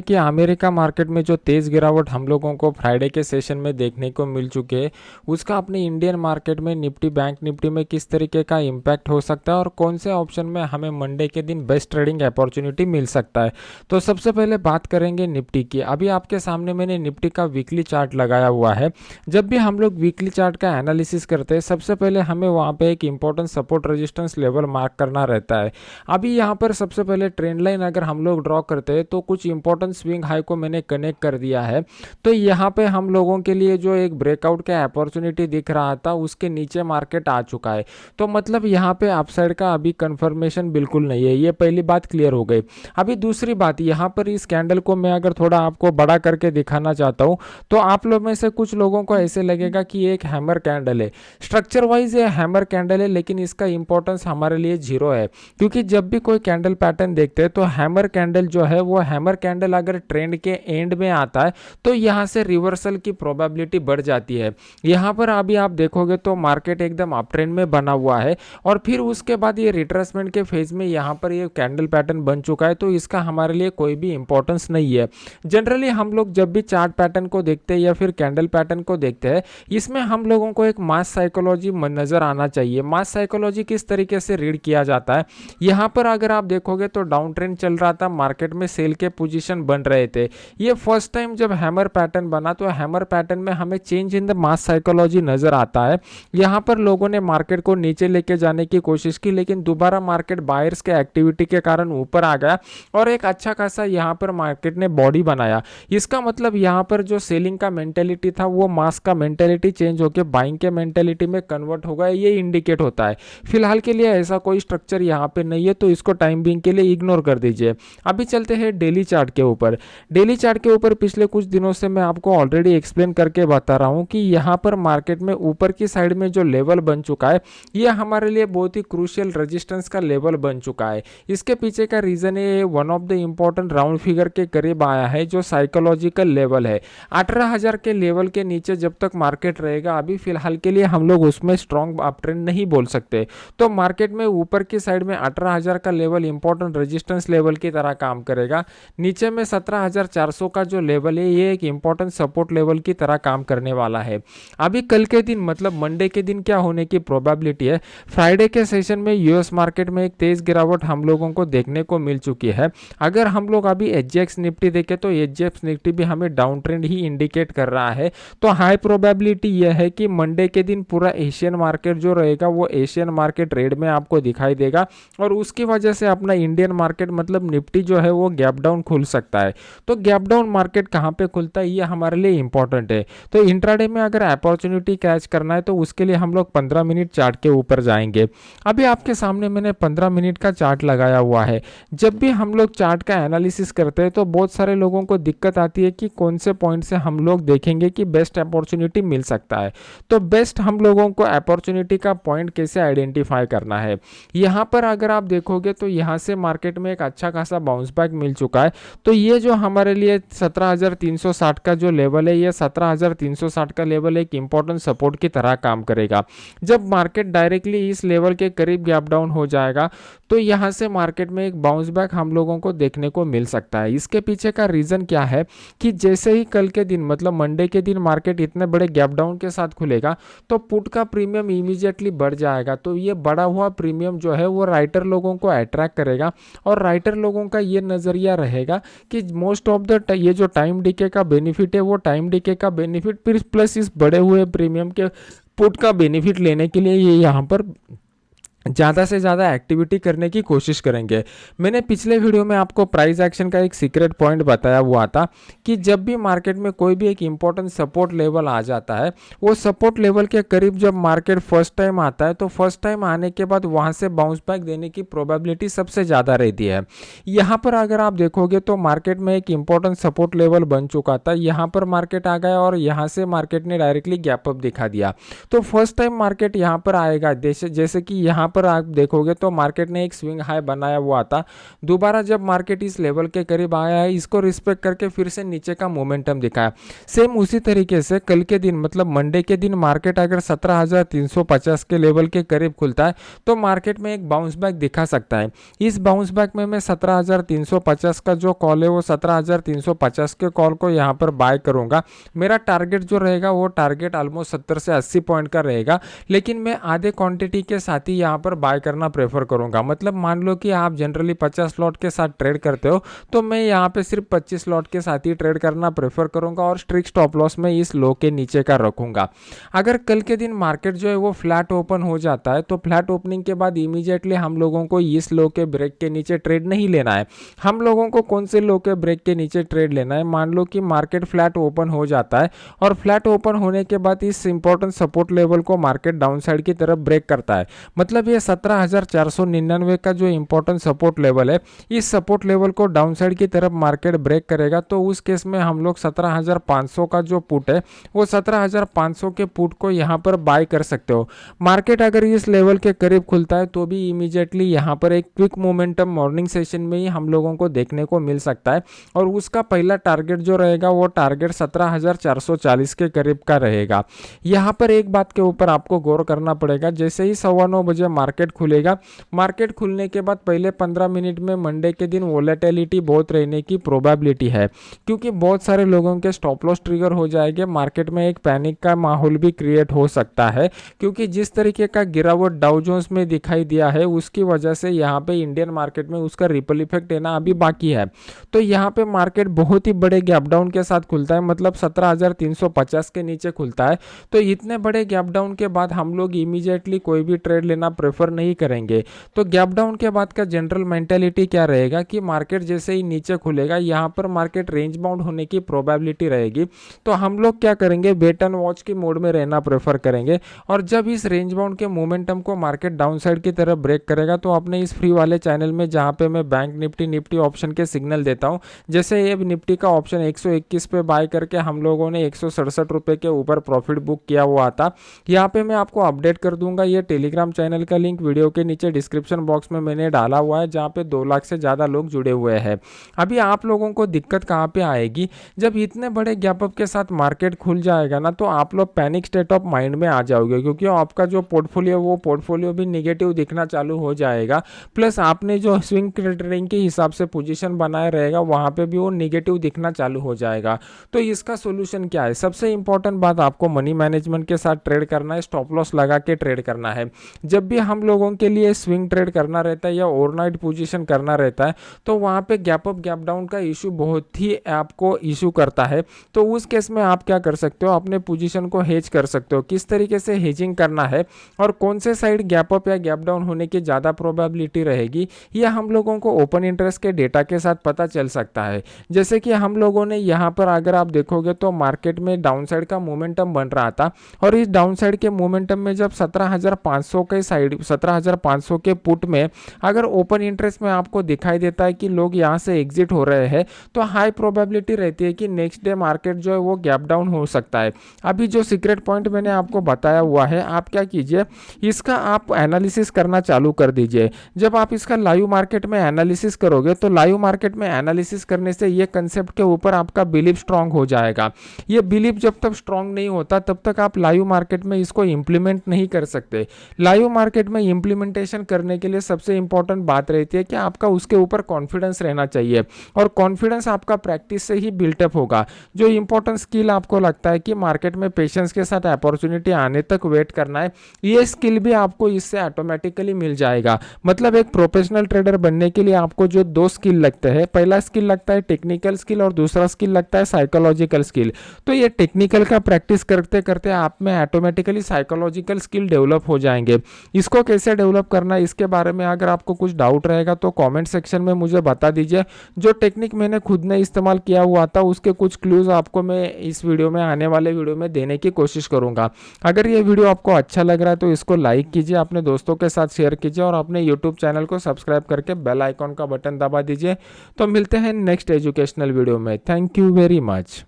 कि America market में जो तेज़ गिरावट हम लोगों को फ्राइडे के सेशन में देखने को मिल चुकी है, उसका अपने इंडियन मार्केट में निफ्टी बैंक निफ्टी में किस तरीके का इम्पैक्ट हो सकता है और कौन से ऑप्शन में हमें मंडे के दिन बेस्ट ट्रेडिंग अपॉर्चुनिटी मिल सकता है। तो सबसे पहले बात करेंगे निफ्टी की। अभी आपके सामने मैंने निफ्टी का वीकली चार्ट लगाया हुआ है। जब भी हम लोग वीकली चार्ट का एनालिसिस करते हैं, सबसे पहले हमें वहाँ पे एक important support resistance level mark करना रहता है। अभी यहाँ पर सबसे पहले ट्रेंड लाइन अगर हम लोग ड्रॉ करते हैं तो कुछ इंपॉर्टेंट स्विंग हाई को मैंने कनेक्ट कर दिया है। तो यहाँ पे हम लोगों के लिए जो एक ब्रेकआउट का अपॉर्चुनिटी दिख रहा था, उसके नीचे मार्केट आ चुका है। तो मतलब यहाँ पे अपसाइड का अभी कंफर्मेशन बिल्कुल नहीं है। ये पहली बात क्लियर हो गई। अभी दूसरी बात, यहाँ पर इस कैंडल को मैं अगर थोड़ा आपको बड़ा करके दिखाना चाहता हूँ, तो आप लोग में से कुछ लोगों को ऐसे लगेगा कि ये एक हैमर कैंडल है। स्ट्रक्चर वाइज ये हैमर कैंडल है, लेकिन इसका इंपॉर्टेंस हमारे लिए जीरो है। क्योंकि जब भी कोई कैंडल पैटर्न देखते हैं तो हैमर कैंडल जो है, वो हैमर कैंडल अगर ट्रेंड के एंड में आता है तो यहाँ से रिवर्सल की प्रोबेबिलिटी बढ़ जाती है। यहाँ पर अभी आप देखोगे तो मार्केट एकदम अप ट्रेंड में बना हुआ है और फिर उसके बाद ये रिट्रेसमेंट के फेज में यहाँ पर ये कैंडल पैटर्न बन चुका है। तो इसका हमारे लिए कोई भी इंपॉर्टेंस नहीं है। जनरली हम लोग जब भी चार्ट पैटर्न को देखते हैं या फिर कैंडल पैटर्न को देखते हैं, इसमें हम लोगों को एक मास साइकोलॉजी नजर आना चाहिए। मास साइकोलॉजी किस तरीके से रीड किया जाता है, यहाँ पर अगर आप देखोगे तो डाउन ट्रेंड चल रहा था, मार्केट में सेल के पोजीशन बन रहे थे। ये फर्स्ट टाइम जब हैमर पैटर्न बना तो हैमर पैटर्न में हमें change in the mass psychology नजर आता है। यहाँ पर लोगों ने मार्केट को नीचे लेके जाने की कोशिश की, लेकिन दोबारा मार्केट बायर्स के एक्टिविटी के कारण ऊपर आ गया और एक अच्छा खासा यहाँ पर मार्केट ने बॉडी बनाया। इसका मतलब यहाँ पर जो सेलिंग का मेंटेलिटी था, वो मास का मेंटेलिटी चेंज होकर बाइंग के मेंटेलिटी में कन्वर्ट हो गया। ये इंडिकेट होता है। फिलहाल के लिए ऐसा कोई स्ट्रक्चर यहाँ पे नहीं है, तो इसको टाइम बिंग के लिए इग्नोर कर दीजिए। अभी चलते हैं डेली चार्ट के ऊपर। डेली चार्ट के ऊपर पिछले कुछ दिनों से मैं आपको ऑलरेडी एक्सप्लेन करके बता रहा हूँ कि यहाँ पर मार्केट में ऊपर की साइड में जो लेवल बन चुका है, ये हमारे लिए बहुत ही क्रूशियल रेजिस्टेंस का लेवल बन चुका है। इसके पीछे का रीजन है, one of the important round figure के करीब आया है, जो साइकोलॉजिकल लेवल है। 18,000 के लेवल के नीचे जब तक मार्केट रहेगा, अभी फिलहाल के लिए हम लोग उसमें स्ट्रॉन्ग अप ट्रेंड नहीं बोल सकते। तो मार्केट में ऊपर की साइड में 18,000 का लेवल इंपॉर्टेंट रेजिस्टेंस लेवल की तरह काम करेगा। नीचे में 17,400 का जो लेवल है, ये एक इंपॉर्टेंट सपोर्ट लेवल की तरह काम करने वाला है। अभी कल के दिन मतलब मंडे के दिन क्या होने की प्रोबेबिलिटी है, फ्राइडे के सेशन में यूएस मार्केट में एक तेज गिरावट हम लोगों को देखने को मिल चुकी है। अगर हम लोग अभी एचजीएक्स निफ्टी देखें तो एचजीएक्स निफ्टी भी हमें डाउन ट्रेंड ही इंडिकेट कर रहा है। तो हाई प्रोबेबिलिटी यह है कि मंडे के दिन पूरा एशियन मार्केट जो रहेगा, वो एशियन मार्केट रेड में आपको दिखाई देगा और उसकी वजह से अपना इंडियन मार्केट मतलब निफ्टी जो है वो गैप डाउन खुल सकता है। तो गैप डाउन मार्केट कहाँ पे खुलता है, ये हमारे लिए इंपॉर्टेंट है। तो इंट्राडे में अगर अपॉर्चुनिटी कैच करना है तो उसके लिए हम लोग 15 मिनट चार्ट के ऊपर जाएंगे। अभी आपके सामने मैंने 15 मिनट का चार्ट लगाया हुआ है। जब भी हम लोग चार्ट का एनालिसिस करते हैं तो बहुत सारे लोगों को दिक्कत आती है कि कौन से पॉइंट से हम लोग देखेंगे कि बेस्ट अपॉर्चुनिटी मिल सकता है। तो बेस्ट हम लोगों को अपॉर्चुनिटी का पॉइंट कैसे आइडेंटिफाई करना है, यहाँ पर अगर आप देखोगे तो यहाँ से मार्केट में एक अच्छा खासा बाउंस बैक मिल चुका है। तो ये जो हमारे लिए 17,360 का जो लेवल है, ये 17,360 का लेवल एक इंपॉर्टेंट सपोर्ट की तरह काम करेगा। जब मार्केट डायरेक्टली इस लेवल के करीब गैप डाउन हो जाएगा तो यहाँ से मार्केट में एक बाउंस बैक हम लोगों को देखने को मिल सकता है। इसके पीछे का रीजन क्या है कि जैसे ही कल के दिन मतलब मंडे के दिन मार्केट इतने बड़े गैप डाउन के साथ खुलेगा तो पुट का प्रीमियम इमीडिएटली बढ़ जाएगा। तो ये बढ़ा हुआ प्रीमियम जो है वो राइटर लोगों को अट्रैक्ट करेगा और राइटर लोगों का ये नज़रिया रहेगा कि मोस्ट ऑफ द ये जो टाइम डीके का बेनिफिट है, वो टाइम डीके का बेनिफिट प्लस इस बढ़े हुए प्रीमियम के पुट का बेनिफिट लेने के लिए ये यहाँ पर ज़्यादा से ज़्यादा एक्टिविटी करने की कोशिश करेंगे। मैंने पिछले वीडियो में आपको प्राइस एक्शन का एक सीक्रेट पॉइंट बताया हुआ था कि जब भी मार्केट में कोई भी एक इम्पोर्टेंट सपोर्ट लेवल आ जाता है, वो सपोर्ट लेवल के करीब जब मार्केट फर्स्ट टाइम आता है तो फर्स्ट टाइम आने के बाद वहाँ से बाउंस बैक देने की प्रोबेबिलिटी सबसे ज़्यादा रहती है। यहाँ पर अगर आप देखोगे तो मार्केट में एक इम्पोर्टेंट सपोर्ट लेवल बन चुका था, यहाँ पर मार्केट आ गया और यहाँ से मार्केट ने डायरेक्टली गैप अप दिखा दिया। तो फर्स्ट टाइम मार्केट यहाँ पर आएगा, जैसे कि यहाँ पर आप देखोगे तो मार्केट ने एक स्विंग हाई बनाया हुआ था। दोबारा जब मार्केट इस लेवल के करीब आया है, इसको रिस्पेक्ट करके फिर से नीचे का मोमेंटम दिखाया। सेम उसी तरीके से कल के दिन मतलब मंडे के दिन मार्केट अगर 17,350 के लेवल के करीब खुलता है तो मार्केट में एक बाउंस बैक दिखा सकता है। इस बाउंस बैक में मैं 17,350 का जो कॉल है वो 17,350 के कॉल को यहाँ पर बाय करूंगा। मेरा टारगेट जो रहेगा वो टारगेट ऑलमोस्ट 70 से 80 पॉइंट का रहेगा, लेकिन मैं आधे क्वांटिटी के साथ ही यहाँ पर बाय करना प्रेफर करूंगा। मतलब मान लो कि आप जनरली 50 लॉट के साथ ट्रेड करते हो तो मैं यहाँ पे सिर्फ 25 लॉट के साथ ही ट्रेड करना प्रेफर करूंगा और स्ट्रिक्ट स्टॉप लॉस में इस लो के नीचे का रखूंगा। अगर कल के दिन मार्केट जो है वो फ्लैट ओपन हो जाता है तो फ्लैट ओपनिंग के बाद इमीडिएटली हम लोगों को इस लो के ब्रेक के नीचे ट्रेड नहीं लेना है। हम लोगों को कौन से लो के ब्रेक के नीचे ट्रेड लेना है? मान लो कि मार्केट फ्लैट ओपन हो जाता है और फ्लैट ओपन होने के बाद इस इंपॉर्टेंट सपोर्ट लेवल को मार्केट डाउन साइड की तरफ ब्रेक करता है। मतलब ये 17,499 का जो इंपॉर्टेंट सपोर्ट लेवल है, इस सपोर्ट लेवल को डाउन साइड की तरफ मार्केट ब्रेक करेगा तो उस केस में हम लोग 17,500 का जो पुट है वो 17,500 के पुट को यहाँ पर बाय कर सकते हो। मार्केट अगर इस लेवल के करीब खुलता है तो भी इमीडिएटली यहाँ पर एक क्विक मोमेंटम मॉर्निंग सेशन में ही हम लोगों को देखने को मिल सकता है और उसका पहला टारगेट जो रहेगा वो टारगेट 17,440 के करीब का रहेगा। यहाँ पर एक बात के ऊपर आपको गौर करना पड़ेगा, जैसे ही 9:15 बजे मार्केट खुलेगा, मार्केट खुलने के बाद पहले 15 मिनट में मंडे के दिन वोलेटिलिटी बहुत रहने की प्रोबेबिलिटी है, क्योंकि बहुत सारे लोगों के स्टॉप लॉस ट्रिगर हो जाएंगे। मार्केट में एक पैनिक का माहौल भी क्रिएट हो सकता है, क्योंकि जिस तरीके का गिरावट डाउ जोन्स में दिखाई दिया है उसकी वजह से यहाँ पे इंडियन मार्केट में उसका रिपल इफेक्ट लेना अभी बाकी है। तो यहाँ पे मार्केट बहुत ही बड़े गैप डाउन के साथ खुलता है, मतलब 17,350 के नीचे खुलता है। तो इतने बड़े गैप डाउन के बाद हम लोग इमीडिएटली कोई भी ट्रेड लेना प्रेफर नहीं करेंगे। तो गैप डाउन के बाद का जनरल मेंटेलिटी क्या रहेगा कि मार्केट जैसे ही नीचे खुलेगा यहाँ पर मार्केट रेंज बाउंड होने की प्रोबेबिलिटी रहेगी। तो हम लोग क्या करेंगे, वेट एंड वॉच की मोड में रहना प्रेफर करेंगे और जब इस रेंज बाउंड के मोमेंटम को मार्केट डाउन साइड की तरफ ब्रेक करेगा तो अपने इस फ्री वाले चैनल में जहां पे मैं बैंक निफ्टी ऑप्शन के सिग्नल देता हूं, जैसे ये निफ्टी का ऑप्शन 121 पे बाय करके हम लोगों ने 167 रुपए के ऊपर प्रॉफिट बुक किया हुआ था। यहाँ पे मैं आपको अपडेट कर दूंगा। ये टेलीग्राम चैनल का लिंक वीडियो के नीचे डिस्क्रिप्शन बॉक्स में मैंने डाला हुआ है, जहाँ पे 2 लाख से ज़्यादा लोग जुड़े हुए हैं। अभी आप लोगों को दिक्कत कहाँ पे आएगी, जब इतने बड़े गैप अप के साथ मार्केट खुल जाएगा ना तो आप लोग पैनिक स्टेट ऑफ माइंड में आ जाओगे, क्योंकि आपका जो पोर्टफोलियो वो पोर्टफोलियो भी निगेटिव दिखना चालू हो जाएगा। प्लस आपने जो स्विंग ट्रेडिंग के हिसाब से पोजीशन बनाए रहेगा वहाँ पे भी वो निगेटिव दिखना चालू हो जाएगा। तो इसका सोल्यूशन क्या है? सबसे इंपॉर्टेंट बात, आपको मनी मैनेजमेंट के साथ ट्रेड करना है, स्टॉप लॉस लगा के ट्रेड करना है। जब भी हम लोगों के लिए स्विंग ट्रेड करना रहता है या ओवरनाइट पोजीशन करना रहता है तो वहाँ पे गैप अप गैप डाउन का इशू बहुत ही आपको इशू करता है। तो उस केस में आप क्या कर सकते हो, अपने पोजीशन को हेज कर सकते हो। किस तरीके से हेजिंग करना है और कौन से साइड गैप अप या गैप डाउन होने की ज़्यादा प्रोबेबिलिटी रहेगी, यह हम लोगों को ओपन इंटरेस्ट के डेटा के साथ पता चल सकता है। जैसे कि हम लोगों ने यहाँ पर अगर आप देखोगे तो मार्केट में डाउन साइड का मोमेंटम बन रहा था और इस डाउन साइड के मोमेंटम में जब 17,500 के साइड 17,500 के पुट में अगर ओपन इंटरेस्ट में आपको दिखाई देता है कि लोग यहाँ से एग्जिट हो रहे हैं तो हाई प्रोबेबिलिटी रहती है कि नेक्स्ट डे मार्केट जो है वो गैप डाउन हो सकता है। अभी जो सीक्रेट पॉइंट मैंने आपको बताया हुआ है, आप क्या कीजिए, इसका आप एनालिसिस करना चालू कर दीजिए। जब आप इसका लाइव मार्केट में एनालिसिस करोगे तो लाइव मार्केट में एनालिसिस करने से ये कंसेप्ट के ऊपर आपका बिलीव स्ट्रांग हो जाएगा। ये बिलीव जब तक स्ट्रांग नहीं होता तब तक आप लाइव मार्केट में इसको इंप्लीमेंट नहीं कर सकते। लाइव मार्केट में इंप्लीमेंटेशन करने के लिए सबसे इंपॉर्टेंट बात रहती है कि आपका उसके ऊपर कॉन्फिडेंस रहना चाहिए और कॉन्फिडेंस आपका प्रैक्टिस से ही बिल्टअप होगा। जो इंपॉर्टेंट स्किल आपको लगता है कि मार्केट में पेशेंस के साथ अपॉर्चुनिटी आने तक वेट करना है, ये स्किल भी आपको इससे ऑटोमेटिकली मिल जाएगा। मतलब एक प्रोफेशनल ट्रेडर बनने के लिए आपको जो 2 स्किल लगते हैं, पहला स्किल लगता है टेक्निकल स्किल और दूसरा स्किल लगता है साइकोलॉजिकल स्किल। तो ये टेक्निकल का प्रैक्टिस करते करते आप में ऑटोमेटिकली साइकोलॉजिकल स्किल डेवलप हो जाएंगे। इसको कैसे डेवलप करना है इसके बारे में अगर आपको कुछ डाउट रहेगा तो कमेंट सेक्शन में मुझे बता दीजिए। जो टेक्निक मैंने खुद ने इस्तेमाल किया हुआ था उसके कुछ क्लूज आपको मैं इस वीडियो में आने वाले वीडियो में देने की कोशिश करूंगा। अगर ये वीडियो आपको अच्छा लग रहा है तो इसको लाइक कीजिए, अपने दोस्तों के साथ शेयर कीजिए और अपने यूट्यूब चैनल को सब्सक्राइब करके बेल आइकॉन का बटन दबा दीजिए। तो मिलते हैं नेक्स्ट एजुकेशनल वीडियो में। Thank you very much.